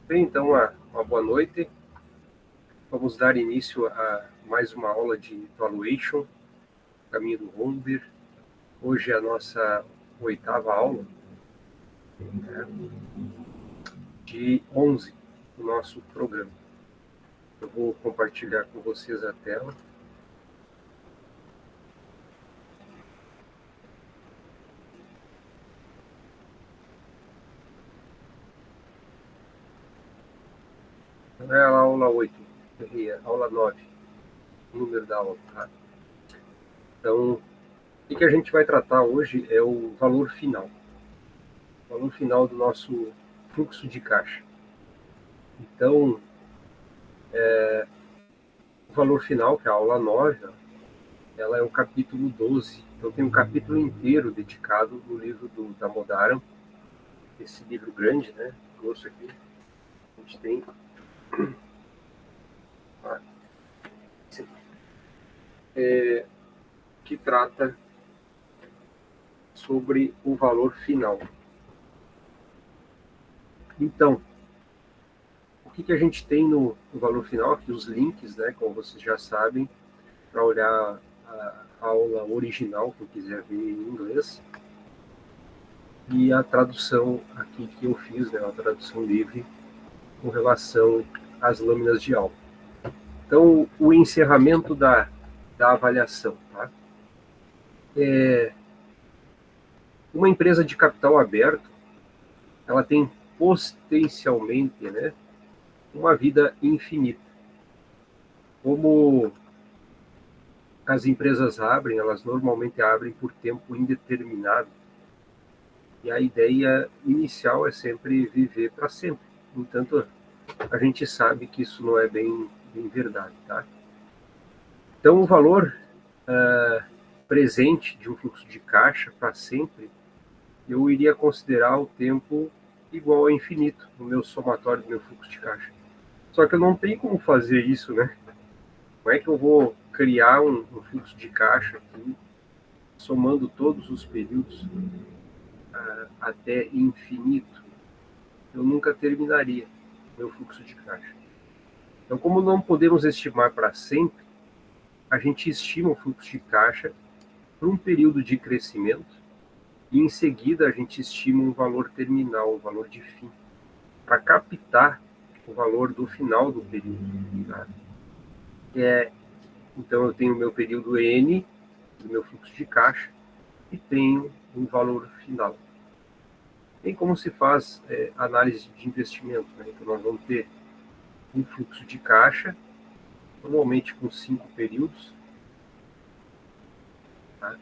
Bem, então, uma boa noite. Vamos dar início a mais uma aula de Valuation, Caminho do Holder. Hoje é a nossa oitava aula, né, de 11 do nosso programa. Eu vou compartilhar com vocês a tela. Não é a aula 8, é a aula 9, o número da aula. Tá? Então, o que a gente vai tratar hoje é o valor final. O valor final do nosso fluxo de caixa. Então, o valor final, que é a aula 9, ela é o capítulo 12. Então tem um capítulo inteiro dedicado no livro do Damodaran, esse livro grande, né, grosso aqui. A gente tem que trata sobre o valor final. Então, o que a gente tem no valor final? Aqui os links, né, como vocês já sabem, para olhar a aula original, quem quiser ver em inglês, e a tradução aqui que eu fiz, né, a tradução livre com relação às lâminas de aula. Então, o encerramento da avaliação. Tá? Uma empresa de capital aberto, ela tem potencialmente, né, uma vida infinita. Como as empresas abrem, elas normalmente abrem por tempo indeterminado. E a ideia inicial é sempre viver para sempre. No entanto, a gente sabe que isso não é bem verdade. Tá? Então, o valor presente de um fluxo de caixa para sempre, eu iria considerar o tempo igual a infinito no meu somatório do meu fluxo de caixa. Só que eu não tenho como fazer isso, né? Como é que eu vou criar um fluxo de caixa aqui, somando todos os períodos até infinito? Eu nunca terminaria meu fluxo de caixa. Então, como não podemos estimar para sempre, a gente estima o fluxo de caixa por um período de crescimento e em seguida a gente estima um valor terminal, um valor de fim, para captar o valor do final do período. Tá? Então eu tenho o meu período N, do meu fluxo de caixa, e tenho um valor final. Tem como se faz análise de investimento. Né? Então nós vamos ter um fluxo de caixa, normalmente com 5 períodos, tá?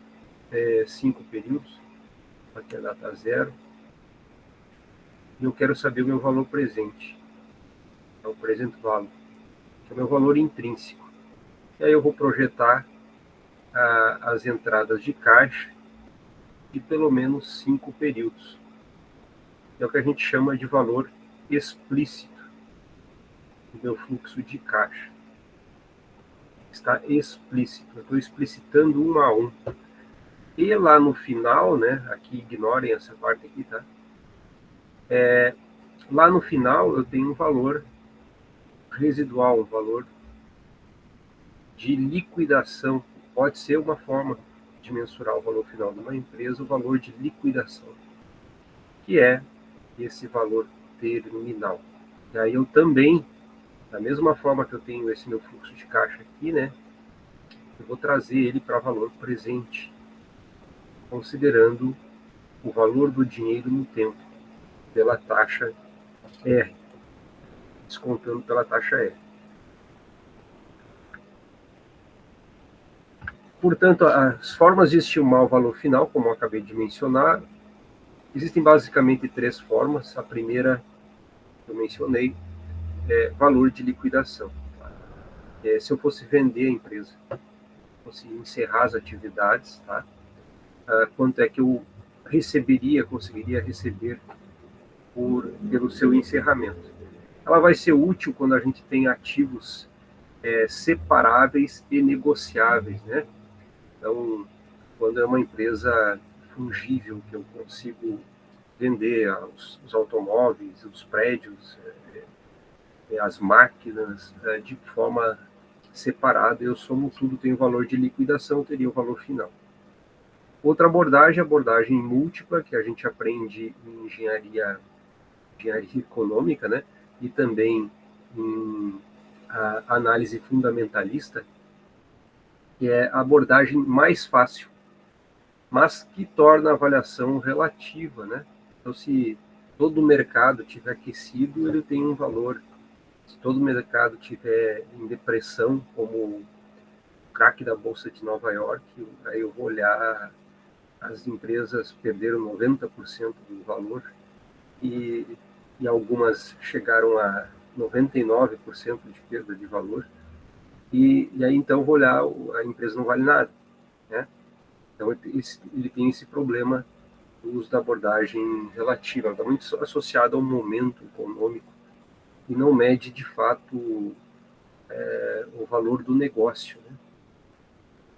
5 períodos, aqui a data zero, e eu quero saber o meu valor presente, é o present value, que é o meu valor intrínseco. E aí eu vou projetar as entradas de caixa de pelo menos 5 períodos. É o que a gente chama de valor explícito do meu fluxo de caixa. Está explícito, eu estou explicitando um a um. E lá no final, né, aqui ignorem essa parte aqui, tá? Lá no final eu tenho um valor residual, um valor de liquidação. Pode ser uma forma de mensurar o valor final de uma empresa, o valor de liquidação, que é esse valor terminal. E aí eu também, da mesma forma que eu tenho esse meu fluxo de caixa aqui, né, eu vou trazer ele para valor presente, considerando o valor do dinheiro no tempo, pela taxa R, descontando pela taxa R. Portanto, as formas de estimar o valor final, como eu acabei de mencionar, existem basicamente 3 formas. A primeira, que eu mencionei, é valor de liquidação. Se eu fosse vender a empresa, fosse encerrar as atividades, tá? Quanto é que eu conseguiria receber pelo seu encerramento? Ela vai ser útil quando a gente tem ativos separáveis e negociáveis, né? Então, quando é uma empresa fungível, que eu consigo vender os automóveis, os prédios, as máquinas de forma separada, eu somo tudo, tem o valor de liquidação, teria o valor final. Outra abordagem, a abordagem múltipla, que a gente aprende em engenharia econômica, né? E também em análise fundamentalista, que é a abordagem mais fácil, mas que torna a avaliação relativa, né? Então, se todo o mercado tiver aquecido, ele tem um valor. Se todo o mercado tiver em depressão, como o craque da Bolsa de Nova York, aí eu vou olhar, as empresas perderam 90% do valor e, e algumas chegaram a 99% de perda de valor. E aí, então, vou olhar, a empresa não vale nada, né? Então, ele tem esse problema do uso da abordagem relativa, está muito associado ao momento econômico e não mede, de fato, o valor do negócio, né?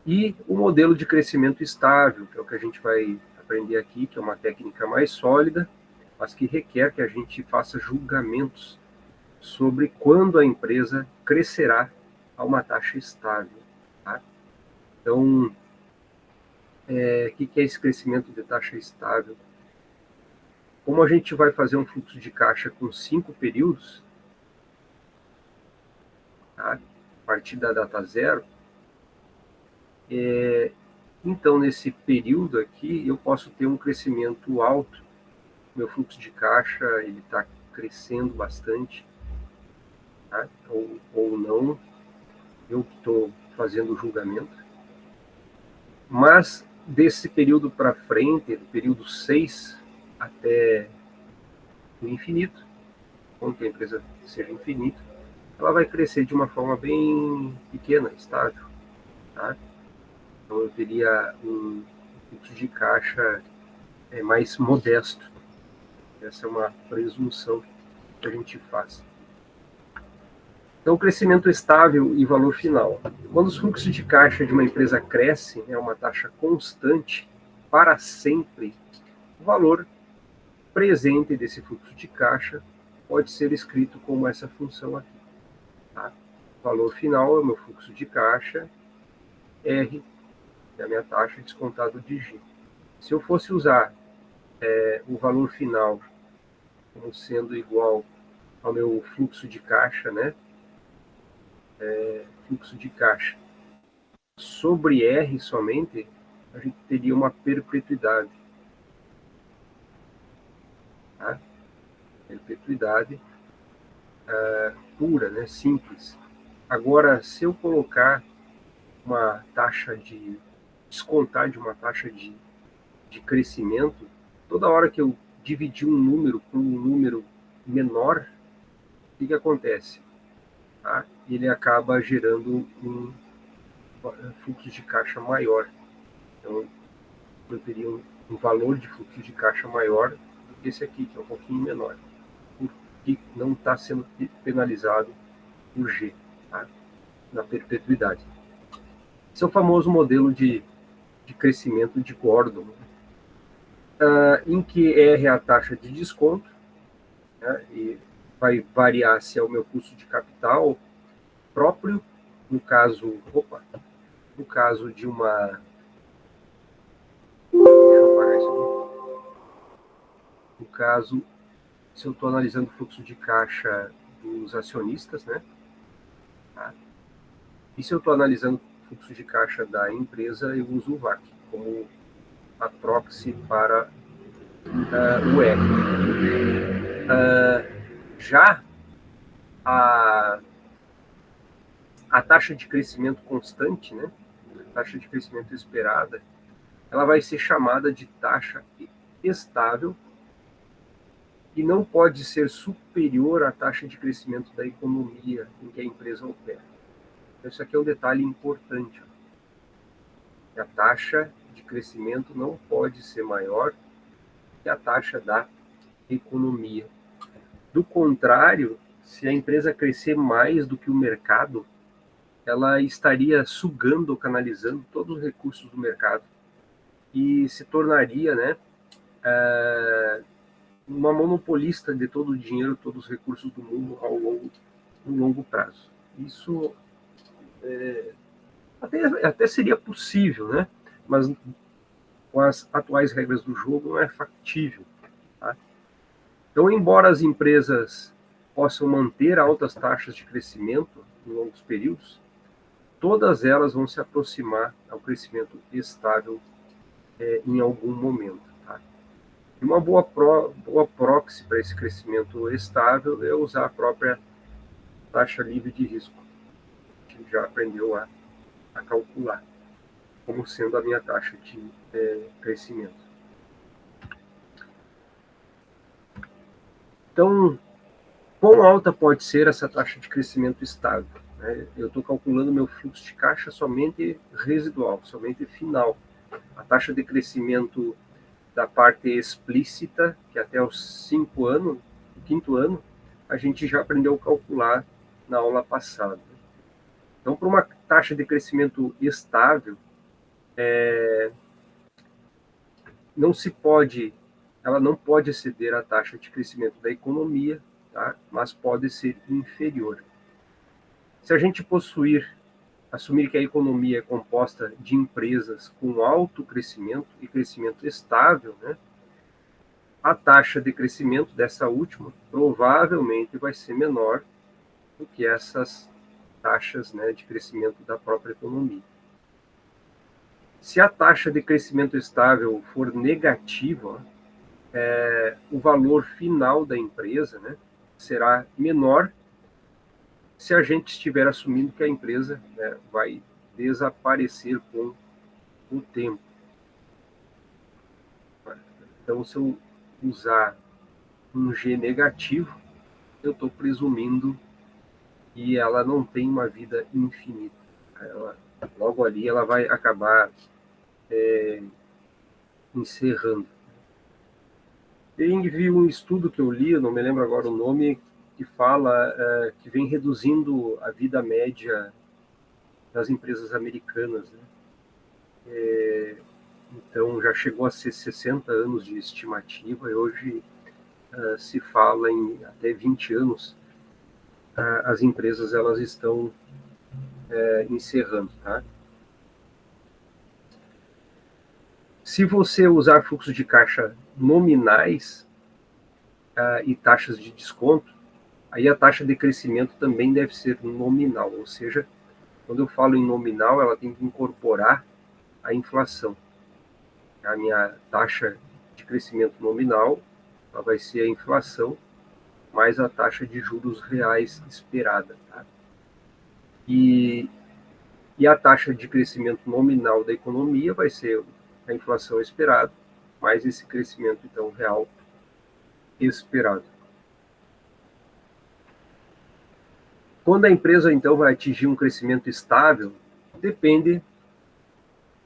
E o modelo de crescimento estável, que é o que a gente vai aprender aqui, que é uma técnica mais sólida, mas que requer que a gente faça julgamentos sobre quando a empresa crescerá a uma taxa estável. Tá? Então, o que é esse crescimento de taxa estável? Como a gente vai fazer um fluxo de caixa com 5 períodos, tá? A partir da data zero, então, nesse período aqui, eu posso ter um crescimento alto. Meu fluxo de caixa ele está crescendo bastante, tá? ou não, eu que estou fazendo o julgamento. Mas, desse período para frente, do período 6 até o infinito, quando a empresa seja infinita, ela vai crescer de uma forma bem pequena, estável. Tá? Então, eu teria um fluxo de caixa mais modesto. Essa é uma presunção que a gente faz. Então, crescimento estável e valor final. Quando os fluxos de caixa de uma empresa crescem, é uma taxa constante para sempre, o valor presente desse fluxo de caixa pode ser escrito como essa função aqui. Tá? O valor final é o meu fluxo de caixa, R é a minha taxa descontado de G. Se eu fosse usar o valor final como sendo igual ao meu fluxo de caixa, né? Fluxo de caixa sobre R somente, a gente teria uma perpetuidade. Tá? Perpetuidade pura, né? Simples. Agora, se eu colocar uma taxa de descontar de uma taxa de crescimento, toda hora que eu dividir um número por um número menor, o que acontece? Tá? Ele acaba gerando um fluxo de caixa maior. Então, eu teria um valor de fluxo de caixa maior do que esse aqui, que é um pouquinho menor, porque não está sendo penalizado o G, tá? Na perpetuidade. Esse é o famoso modelo de crescimento de Gordon, em que R é a taxa de desconto, né, e vai variar se é o meu custo de capital próprio, no caso de uma... Deixa eu apagar isso aqui. No caso, se eu estou analisando o fluxo de caixa dos acionistas, né? Tá? E se eu estou analisando o fluxo de caixa da empresa, eu uso o VAC como a proxy para o R. Já a taxa de crescimento constante, né? A taxa de crescimento esperada, ela vai ser chamada de taxa estável e não pode ser superior à taxa de crescimento da economia em que a empresa opera. Então, isso aqui é um detalhe importante. A taxa de crescimento não pode ser maior que a taxa da economia. Do contrário, se a empresa crescer mais do que o mercado, ela estaria sugando ou canalizando todos os recursos do mercado e se tornaria, né, uma monopolista de todo o dinheiro, todos os recursos do mundo ao longo no longo prazo. Isso até seria possível, né? Mas com as atuais regras do jogo não é factível. Tá? Então, embora as empresas possam manter altas taxas de crescimento em longos períodos, todas elas vão se aproximar ao crescimento estável em algum momento. Tá? E uma boa proxy para esse crescimento estável é usar a própria taxa livre de risco, que já aprendeu a calcular, como sendo a minha taxa de crescimento. Então, quão alta pode ser essa taxa de crescimento estável? Né? Eu estou calculando meu fluxo de caixa somente residual, somente final. A taxa de crescimento da parte explícita, que até os 5 anos, o quinto ano, a gente já aprendeu a calcular na aula passada. Então, para uma taxa de crescimento estável, ela não pode exceder a taxa de crescimento da economia, tá? Mas pode ser inferior. Se a gente assumir que a economia é composta de empresas com alto crescimento e crescimento estável, né? A taxa de crescimento dessa última provavelmente vai ser menor do que essas taxas, né, de crescimento da própria economia. Se a taxa de crescimento estável for negativa, o valor final da empresa, né, será menor se a gente estiver assumindo que a empresa, né, vai desaparecer com o tempo. Então, se eu usar um G negativo, eu estou presumindo que ela não tem uma vida infinita. Logo ali ela vai acabar encerrando. Vi um estudo que eu li, eu não me lembro agora o nome, que fala que vem reduzindo a vida média das empresas americanas. Né? Então já chegou a ser 60 anos de estimativa e hoje se fala em até 20 anos. As empresas elas estão encerrando. Tá? Se você usar fluxos de caixa nominais e taxas de desconto, aí a taxa de crescimento também deve ser nominal, ou seja, quando eu falo em nominal, ela tem que incorporar a inflação. A minha taxa de crescimento nominal ela vai ser a inflação mais a taxa de juros reais esperada. Tá? E a taxa de crescimento nominal da economia vai ser a inflação esperada, mais esse crescimento, então, real esperado. Quando a empresa, então, vai atingir um crescimento estável, depende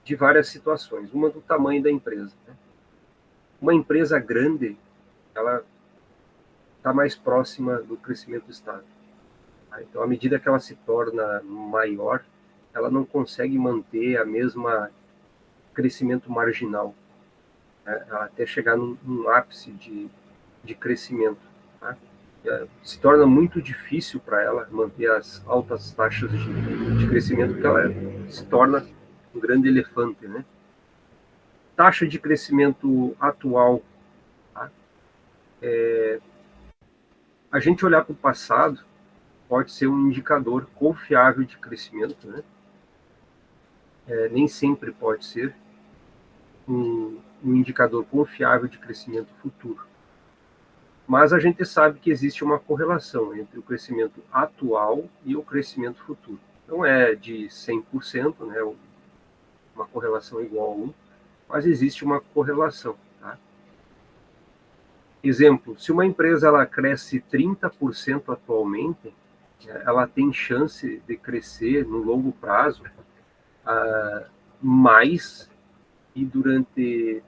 de várias situações. Uma do tamanho da empresa. Né? Uma empresa grande, ela está mais próxima do crescimento estável. Tá? Então, à medida que ela se torna maior, ela não consegue manter a mesma crescimento marginal, né? Até chegar num ápice de crescimento. Tá? Se torna muito difícil para ela manter as altas taxas de crescimento, porque ela se torna um grande elefante, né? Taxa de crescimento atual. Tá? A gente olhar para o passado pode ser um indicador confiável de crescimento, né? Nem sempre pode ser um indicador confiável de crescimento futuro. Mas a gente sabe que existe uma correlação entre o crescimento atual e o crescimento futuro. Não é de 100%, né, uma correlação igual a 1, mas existe uma correlação. Tá? Exemplo, se uma empresa ela cresce 30% atualmente, ela tem chance de crescer no longo prazo mais e durante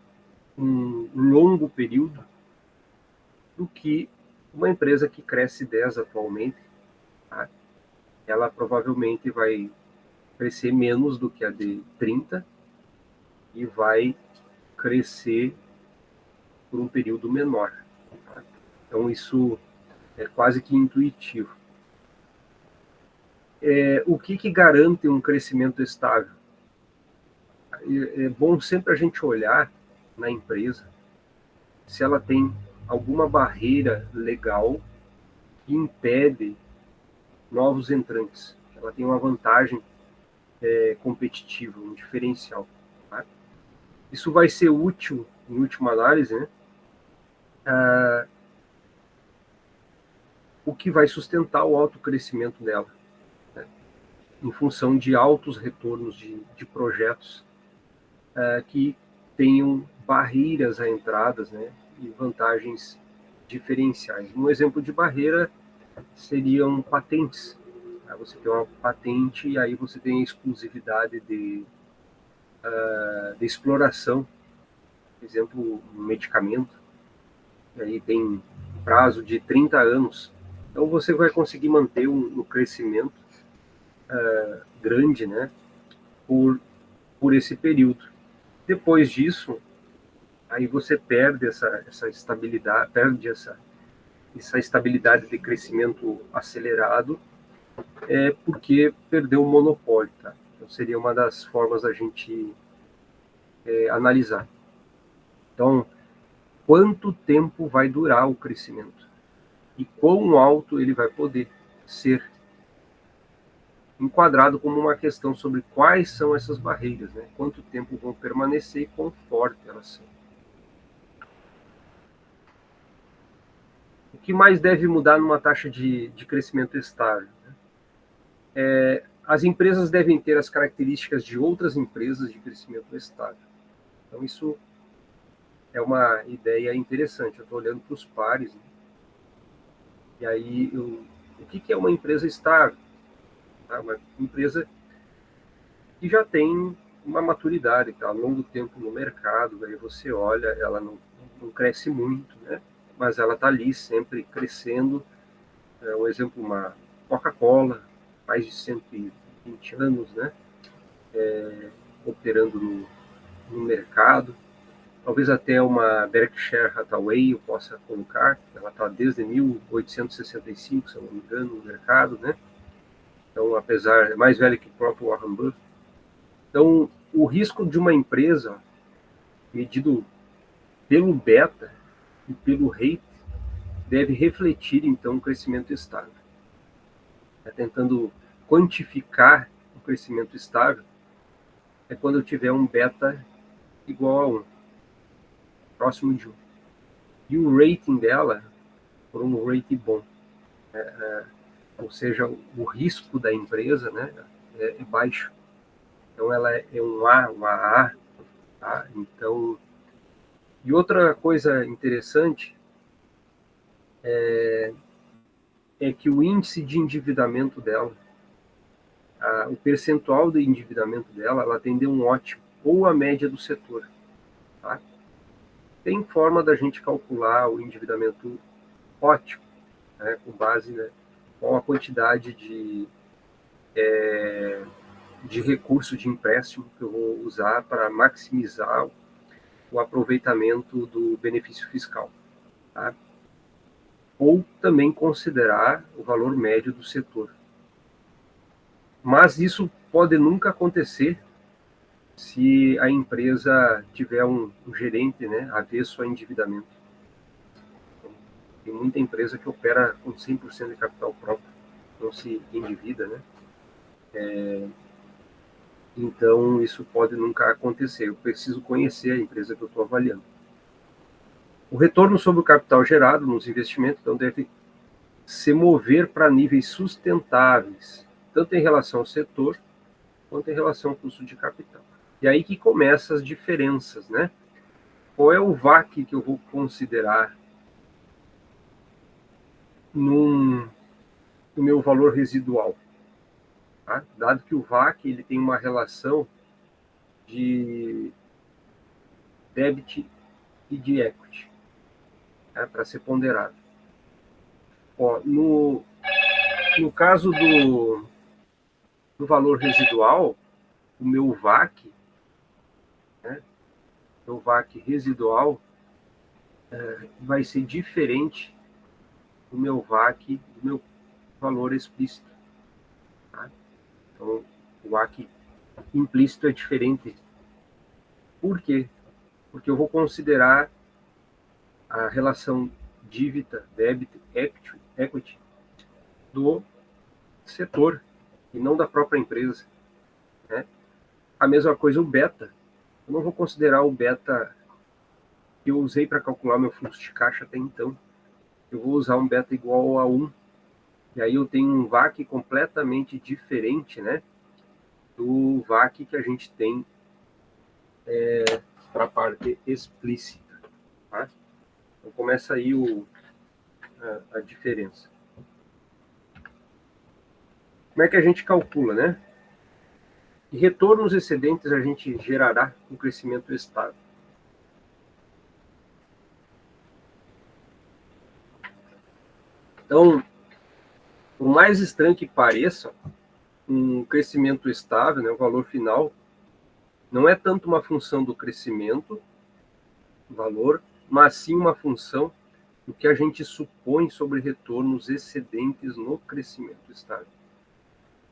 um longo período do que uma empresa que cresce 10 atualmente. Tá? Ela provavelmente vai crescer menos do que a de 30 e vai crescer por um período menor. Tá? Então, isso é quase que intuitivo. O que garante um crescimento estável? É bom sempre a gente olhar na empresa se ela tem alguma barreira legal que impede novos entrantes. Ela tem uma vantagem competitiva, um diferencial. Tá? Isso vai ser útil, em última análise, né? O que vai sustentar o alto crescimento dela, né? Em função de altos retornos de projetos que tenham barreiras à entradas, né? E vantagens diferenciais. Um exemplo de barreira seriam patentes. Você tem uma patente e aí você tem a exclusividade de exploração, por exemplo, um medicamento, e aí tem prazo de 30 anos. Então você vai conseguir manter um crescimento grande, né, por esse período. Depois disso, aí você perde essa estabilidade, perde essa estabilidade de crescimento acelerado, porque perdeu o monopólio. Tá? Então seria uma das formas da gente analisar. Então, quanto tempo vai durar o crescimento? E quão alto ele vai poder ser, enquadrado como uma questão sobre quais são essas barreiras, né? Quanto tempo vão permanecer e quão forte elas são. O que mais deve mudar numa taxa de crescimento estável? As empresas devem ter as características de outras empresas de crescimento estável. Então, isso é uma ideia interessante. Eu estou olhando para os pares, né? E aí, o que é uma empresa estável? Tá? Uma empresa que já tem uma maturidade, está há longo tempo no mercado, aí você olha, ela não cresce muito, né? Mas ela está ali sempre crescendo. Um exemplo, uma Coca-Cola, mais de 120 anos, né? Operando no mercado. Talvez até uma Berkshire Hathaway eu possa colocar, ela está desde 1865, se eu não me engano, no mercado, né? Então, apesar, é mais velha que o próprio Warren Buffett. Então, o risco de uma empresa, medido pelo beta e pelo rate, deve refletir, então, o crescimento estável. Tentando quantificar o crescimento estável, é quando eu tiver um beta igual a 1, próximo de 1. E o rating dela por um rating bom. Ou seja, o risco da empresa, né, é baixo. Então, ela é um A, uma AA. Tá? Então, e outra coisa interessante é que o índice de endividamento dela, o percentual de endividamento dela, ela tende a um ótimo, ou a média do setor. Tá? Tem forma da gente calcular o endividamento ótimo, né, com base, né, com a quantidade de recurso de empréstimo que eu vou usar para maximizar o aproveitamento do benefício fiscal. Tá? Ou também considerar o valor médio do setor. Mas isso pode nunca acontecer se a empresa tiver um gerente, né, avesso a endividamento. Então, tem muita empresa que opera com 100% de capital próprio, não se endivida, né? Então, isso pode nunca acontecer. Eu preciso conhecer a empresa que eu estou avaliando. O retorno sobre o capital gerado nos investimentos, então, deve se mover para níveis sustentáveis, tanto em relação ao setor, quanto em relação ao custo de capital. E aí que começam as diferenças, né? Qual é o VAC que eu vou considerar no meu valor residual? Tá? Dado que o VAC ele tem uma relação de debit e de equity, né, para ser ponderado. Ó, no caso do valor residual, o meu VAC, né, o VAC residual vai ser diferente do meu VAC, do meu valor explícito. Tá? Então, o WACC implícito é diferente. Por quê? Porque eu vou considerar a relação dívida, débito, equity do setor e não da própria empresa, né? A mesma coisa o beta. Eu não vou considerar o beta que eu usei para calcular meu fluxo de caixa até então. Eu vou usar um beta igual a 1. E aí eu tenho um VAC completamente diferente, né, do VAC que a gente tem para a parte explícita. Tá? Então começa aí a diferença. Como é que a gente calcula, né? E retornos excedentes a gente gerará com crescimento estável. Então, por mais estranho que pareça, um crescimento estável, né, o valor final, não é tanto uma função do crescimento, valor, mas sim uma função do que a gente supõe sobre retornos excedentes no crescimento estável.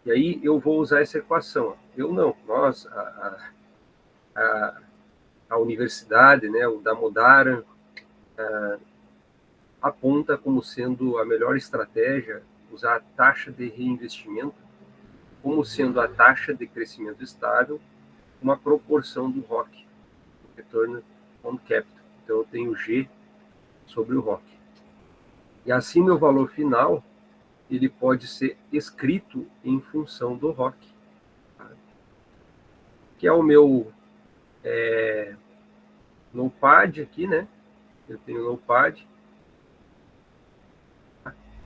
E aí eu vou usar essa equação. Eu não, nós, a universidade, né, o Damodaran, aponta como sendo a melhor estratégia usar a taxa de reinvestimento como sendo a taxa de crescimento estável uma proporção do ROC, Return on Capital. Então eu tenho G sobre o ROC. E assim meu valor final ele pode ser escrito em função do ROC, tá? Que é o meu Notepad aqui, né? Eu tenho o Notepad,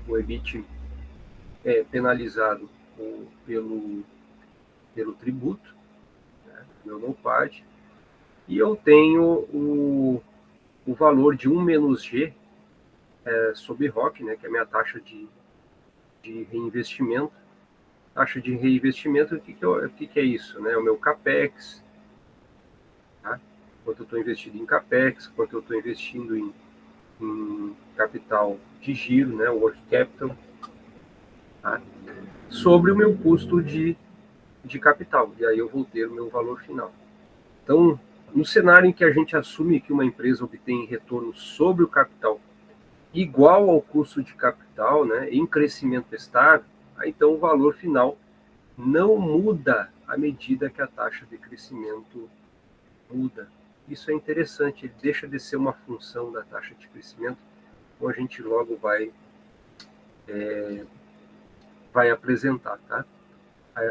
o EBIT é penalizado pelo tributo, né? Meu Notepad, e eu tenho o valor de 1 menos G sobre ROC, né? Que é a minha taxa de reinvestimento. Taxa de reinvestimento, o que é isso? Né? O meu CAPEX, tá? Quanto eu estou investindo em CAPEX, quanto eu estou investindo em capital de giro, né? Working capital, tá? Sobre o meu custo de capital. E aí eu vou ter o meu valor final. Então, no cenário em que a gente assume que uma empresa obtém retorno sobre o capital igual ao custo de capital, né, em crescimento estável, aí então o valor final não muda à medida que a taxa de crescimento muda. Isso é interessante, ele deixa de ser uma função da taxa de crescimento, como a gente logo vai apresentar, tá?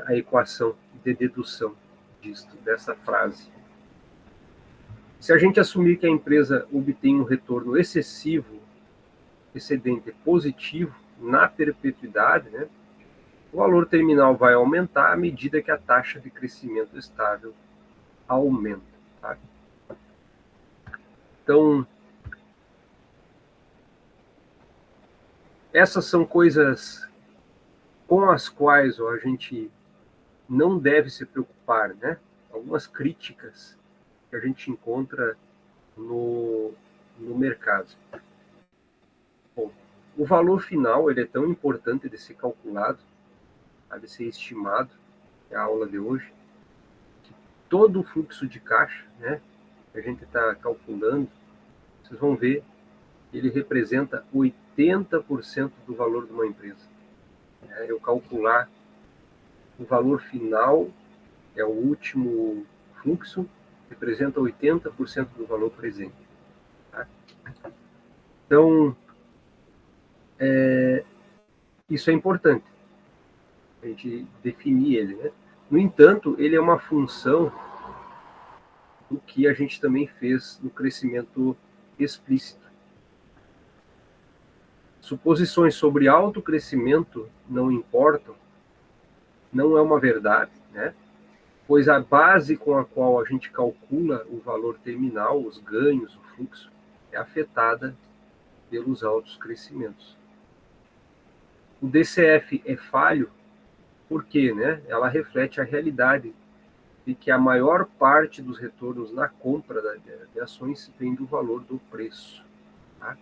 A equação de dedução dessa frase. Se a gente assumir que a empresa obtém um retorno excessivo, excedente positivo na perpetuidade, né, o valor terminal vai aumentar à medida que a taxa de crescimento estável aumenta. Tá? Então, essas são coisas com as quais a gente não deve se preocupar, né? Algumas críticas que a gente encontra no mercado. Bom, o valor final ele é tão importante de ser calculado, de ser estimado, é a aula de hoje, que todo o fluxo de caixa, né, que a gente está calculando, vocês vão ver, ele representa 80% do valor de uma empresa. Eu calcular o valor final, é o último fluxo, representa 80% do valor presente. Tá? Então, isso é importante, a gente definir ele. Né? No entanto, ele é uma função do que a gente também fez no crescimento explícito. Suposições sobre alto crescimento não importam, não é uma verdade, né? Pois a base com a qual a gente calcula o valor terminal, os ganhos, o fluxo, é afetada pelos altos crescimentos. O DCF é falho porque, né, ela reflete a realidade de que a maior parte dos retornos na compra de ações vem do valor do preço. Tá?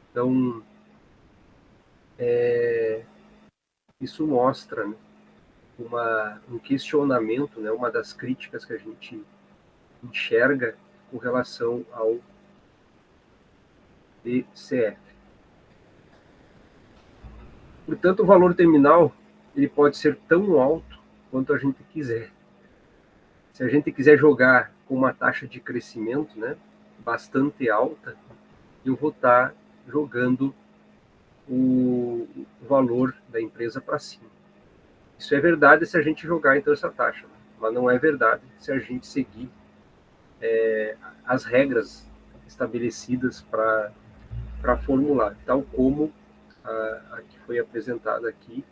Então, isso mostra, né, um questionamento, né, uma das críticas que a gente enxerga com relação ao DCF. Portanto, o valor terminal ele pode ser tão alto quanto a gente quiser. Se a gente quiser jogar com uma taxa de crescimento, né, bastante alta, eu vou estar jogando o valor da empresa para cima. Isso é verdade se a gente jogar então essa taxa, mas não é verdade se a gente seguir as regras estabelecidas para formular, tal como a que foi apresentada aqui,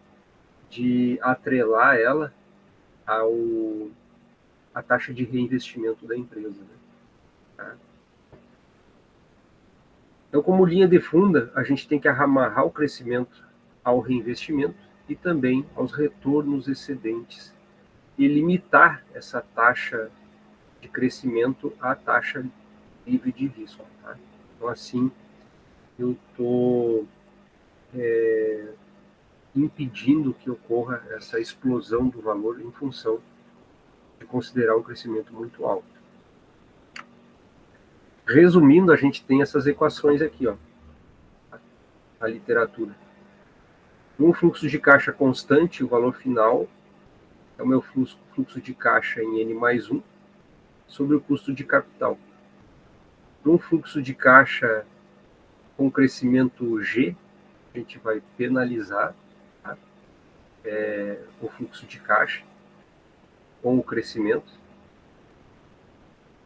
de atrelar ela à taxa de reinvestimento da empresa. Né? Tá? Então, como linha de funda, a gente tem que amarrar o crescimento ao reinvestimento e também aos retornos excedentes e limitar essa taxa de crescimento à taxa livre de risco. Tá? Então, assim, eu estou impedindo que ocorra essa explosão do valor em função de considerar um crescimento muito alto. Resumindo, a gente tem essas equações aqui, ó, a literatura. Um fluxo de caixa constante, o valor final é o meu fluxo de caixa em N mais 1 sobre o custo de capital. Um fluxo de caixa com crescimento G, a gente vai penalizar, tá? O fluxo de caixa com o crescimento.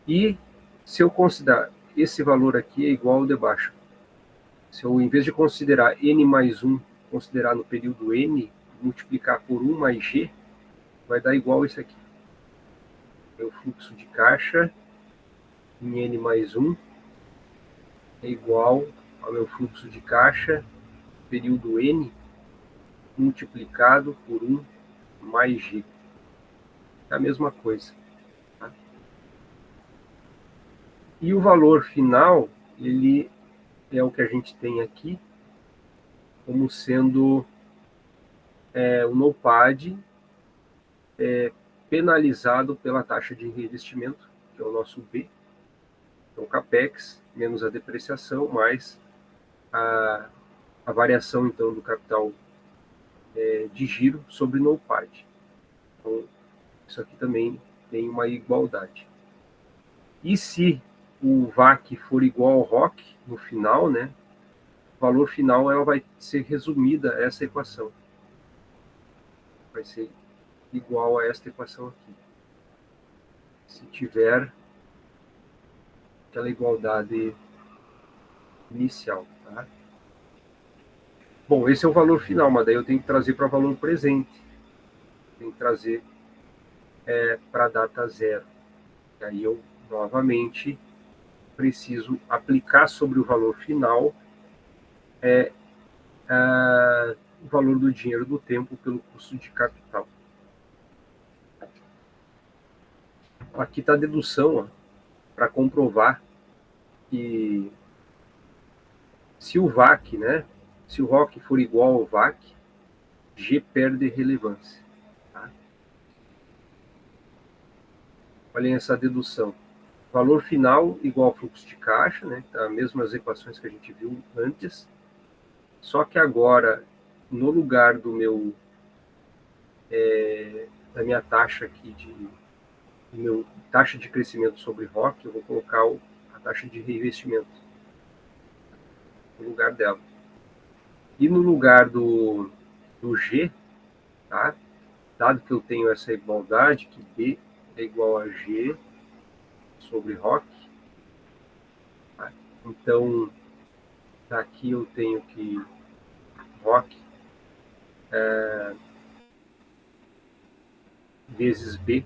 E se eu considerar esse valor aqui é igual ao de baixo, se eu, em vez de considerar N mais 1, considerar no período N, multiplicar por 1 mais G, vai dar igual isso aqui. O fluxo de caixa em N mais 1 é igual ao meu fluxo de caixa, período N, multiplicado por 1 mais G. É a mesma coisa. Tá? E o valor final, ele é o que a gente tem aqui, como sendo o NOPAD penalizado pela taxa de reinvestimento, que é o nosso B, então CAPEX, menos a depreciação, mais a variação então do capital de giro sobre NOPAD. Então, isso aqui também tem uma igualdade. E se o VAC for igual ao ROC no final, né, o valor final ela vai ser resumida a essa equação. Vai ser igual a esta equação aqui. Se tiver aquela igualdade inicial. Tá? Bom, esse é o valor final, mas daí eu tenho que trazer para valor presente. Tenho que trazer para a data zero. E aí eu, novamente, preciso aplicar sobre o valor final o valor do dinheiro do tempo pelo custo de capital. Aqui está a dedução para comprovar que se o VAC, né, se o ROC for igual ao VAC, G perde relevância. Tá? Olhem essa dedução. Valor final igual ao fluxo de caixa, né, tá, as mesmas equações que a gente viu antes, só que agora, no lugar do meu da minha taxa aqui meu taxa de crescimento sobre ROC, eu vou colocar a taxa de reinvestimento no lugar dela. E no lugar do G, tá? Dado que eu tenho essa igualdade, que B é igual a G sobre ROC, tá? Então, daqui eu tenho que ROC vezes B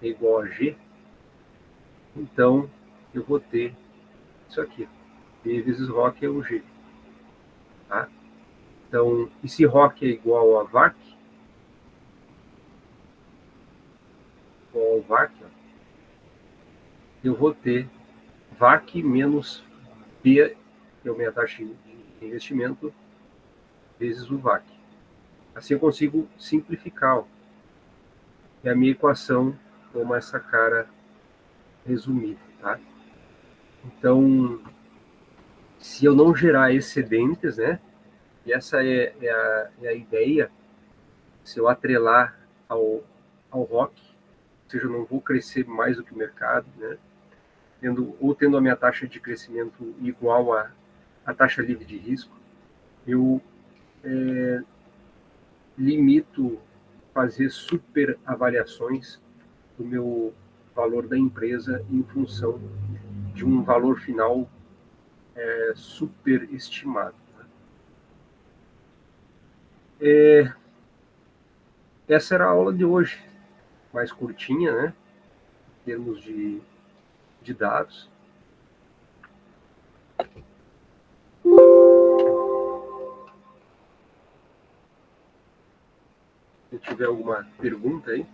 é igual a G, então eu vou ter isso aqui. B vezes ROC é o G. Tá? Então, e se ROC é igual a VAC, ó, eu vou ter VAC menos B, que é a minha taxa de investimento, vezes o VAC. Assim eu consigo simplificar. Ó. E a minha equação toma essa cara resumida, tá? Então, se eu não gerar excedentes, né? E essa é a ideia, se eu atrelar ao ROC, ou seja, eu não vou crescer mais do que o mercado, né? Tendo a minha taxa de crescimento igual à taxa livre de risco, eu limito fazer super avaliações do meu valor da empresa em função de um valor final super estimado. Essa era a aula de hoje, mais curtinha, né, em termos de dados. Se tiver alguma pergunta aí.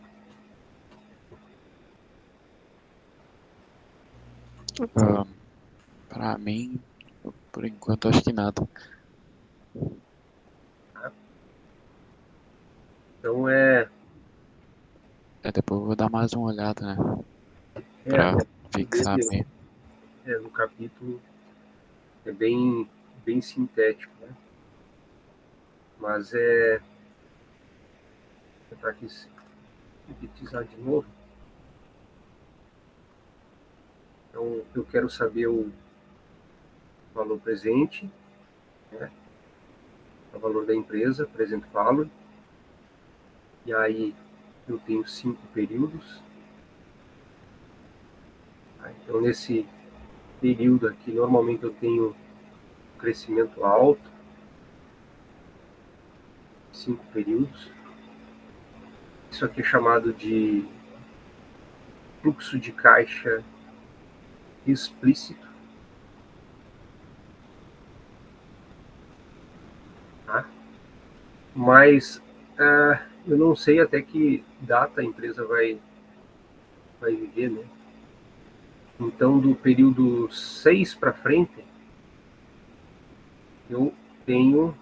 Para mim, por enquanto, acho que nada. Então, Depois eu vou dar mais uma olhada, né? Pra até fixar bem. no capítulo é bem sintético, né? Mas vou tentar aqui sintetizar de novo. Então, eu quero saber o valor presente, né, o valor da empresa, present value, e aí eu tenho 5 períodos. Tá? Então, nesse período aqui, normalmente eu tenho crescimento alto, 5 períodos. Isso aqui é chamado de fluxo de caixa explícito. Tá? Mas eu não sei até que data a empresa vai viver, né? Então, do período 6 para frente, eu tenho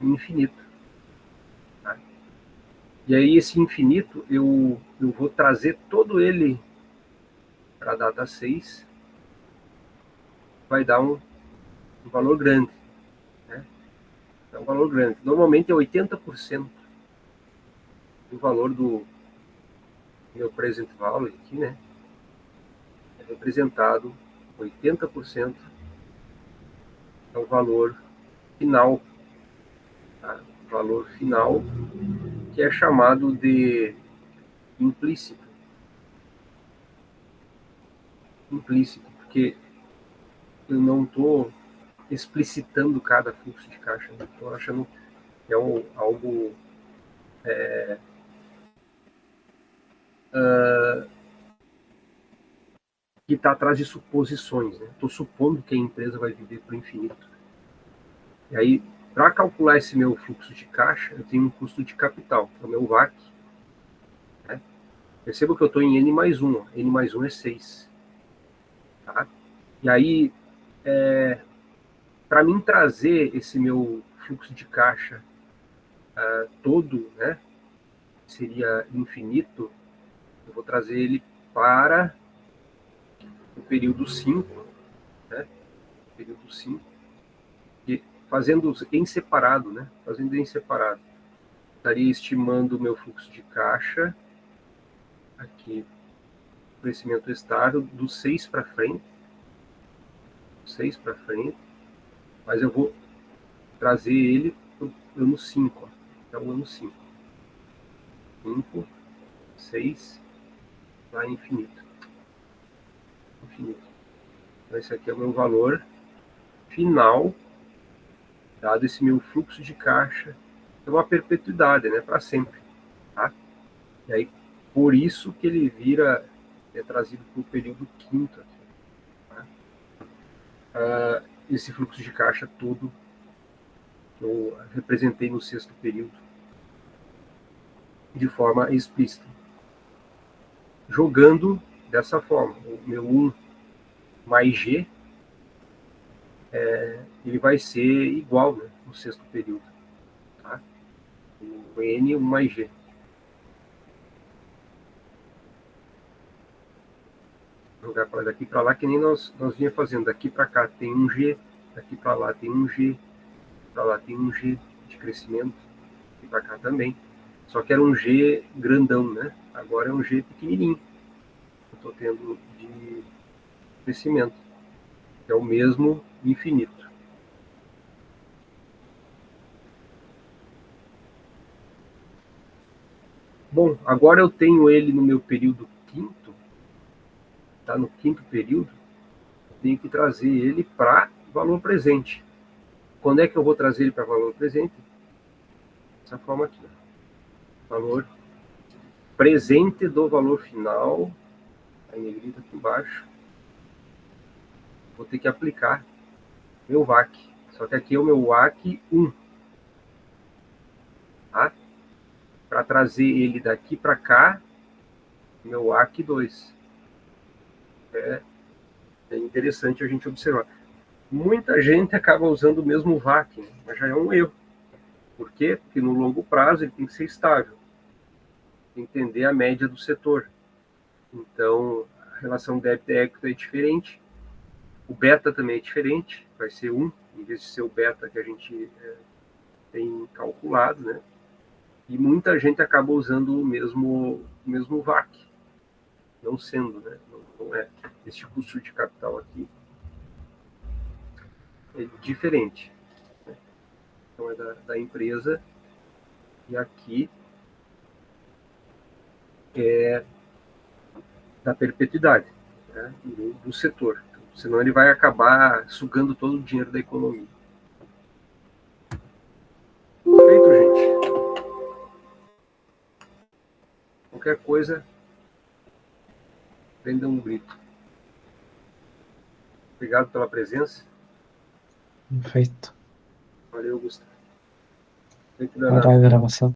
infinito. Tá? E aí, esse infinito, eu vou trazer todo ele para a data 6, vai dar um valor grande. Né? É um valor grande. Normalmente é 80% do valor do meu present value aqui, né? É representado 80% é o valor final. Tá? O valor final, que é chamado de implícito. Implícito, porque eu não estou explicitando cada fluxo de caixa. Estou achando que é algo que está atrás de suposições. Estou supondo que a empresa vai viver para o infinito. E aí, para calcular esse meu fluxo de caixa, eu tenho um custo de capital, que é o meu WACC. Né? Perceba que eu estou em N mais 1. Ó. N mais 1 é 6. Tá? E aí, para mim trazer esse meu fluxo de caixa todo, né, seria infinito, eu vou trazer ele para o período 5, né, período 5, e fazendo em separado, né, fazendo em separado. Estaria estimando o meu fluxo de caixa, aqui, crescimento estável, do 6 para frente, 6 para frente, mas eu vou trazer ele para o ano 5, até o ano 5. 5, 6, lá infinito. Infinito. Então, esse aqui é o meu valor final, dado esse meu fluxo de caixa. É uma perpetuidade, né? Para sempre. Tá? E aí, por isso que ele é trazido para o período quinto. Aqui, tá? Esse fluxo de caixa todo que eu representei no sexto período de forma explícita. Jogando dessa forma. O meu 1 mais G, ele vai ser igual, né, no sexto período. Tá? O N 1 mais G. jogar para daqui para lá, que nem nós vinha fazendo. Daqui para cá tem um G, daqui para lá tem um G, para lá tem um G de crescimento, e para cá também. Só que era um G grandão, né? Agora é um G pequenininho. Eu estou tendo de crescimento. É o mesmo infinito. Bom, agora eu tenho ele no meu período quinto, tá? No quinto período, eu tenho que trazer ele para valor presente. Quando é que eu vou trazer ele para valor presente? Dessa forma aqui, ó. Valor presente do valor final, a negrita aqui embaixo. Vou ter que aplicar meu WACC. Só que aqui é o meu WACC 1. Tá? Para trazer ele daqui para cá, meu WACC 2. É interessante a gente observar. Muita gente acaba usando o mesmo WACC, né? Mas já é um erro. Por quê? Porque no longo prazo ele tem que ser estável. Entender a média do setor. Então, a relação débito e equity é diferente. O beta também é diferente. Vai ser 1, em vez de ser o beta que a gente tem calculado, né? E muita gente acaba usando o mesmo WACC. Não sendo, né? Não é. Este custo de capital aqui é diferente. Né? Então, é da empresa. E aqui é da perpetuidade, né? do setor. Senão ele vai acabar sugando todo o dinheiro da economia. Feito, gente. Qualquer coisa, prenda um grito. Obrigado pela presença. Perfeito. Valeu, Gustavo. Para a gravação.